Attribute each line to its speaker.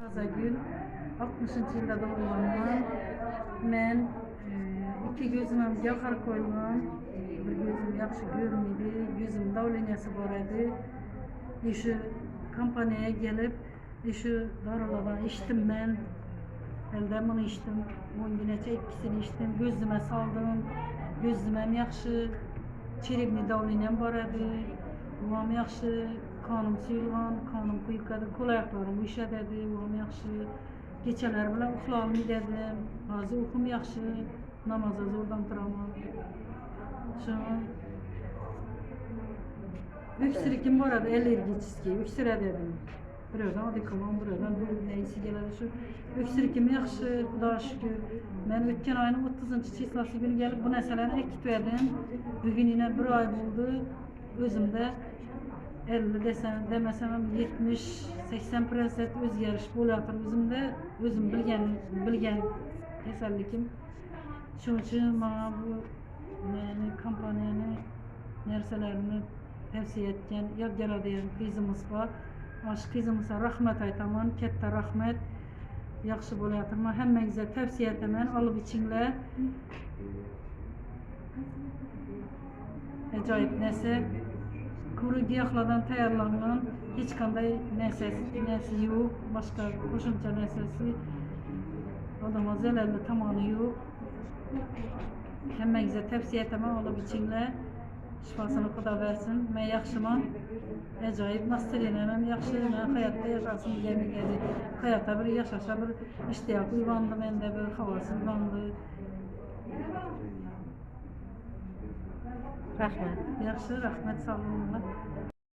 Speaker 1: Azagül 60-cı ildə doğulğanman. Mən iki gözüməm yaxar koyulğan. Bir gözüm yaxşı görmedi. Gözüm davleniyası var idi. Şu kompaniyaya gelip şu daralardan içtim mən. Əldə bunu içtim. 10 günəcə ikisini içtim. Gözümə saldım. Gözüməm yaxşı. Çerebni davleniyam var idi. Ulam yaxşı. Kanım sıyılğan, kanım kuyuqadı, kol ayaqlarım işədədi, ulam yaxşı. Geçələr bilə uxulalım edədim, hazır uxum yaxşı, namaza zordan duramam. Şuna öksürükim var adı, allergiçiski, öksürə dedim. Buradan adikalan, buradan neyisi gələr şu. Öksürükim yaxşı, Xuda şükür. Mən ötken ayının 30-cı çislası günü gəlib bu nəsələni ekitverdim. Bugün yine bir ay oldu, özümdə 50 demesem 70-80% özgeriş buladır özümde, özüm bilgen kesellikim. Şunun için bana bu kampanyayı nerselerini tavsiye etken yadgar diyen kızımız var. Aşk kızımıza rahmet aytaman, kette rahmet. Yaxşı buladır. Həmmənizə tavsiye etmən, alıp içinler. Acayip nəsə. Kuru giyahlardan tayarlanan hiç kanday nesesi yok, başka koşumca nesesi adama zelelli tamamı yok. Həmmənizə tavsiye etmem olub içinlər, şifasını Xuda versin. Mən yaxşıman, acayip nasılıyım, yaxşı, mən hayatta yaşasım gəlir. Hayatta bir yaşasa bir iştiyak uyvandı, məndə bir havası uyvandı.
Speaker 2: Rahmet.
Speaker 1: Yaxşı, rahmet, sağ olun.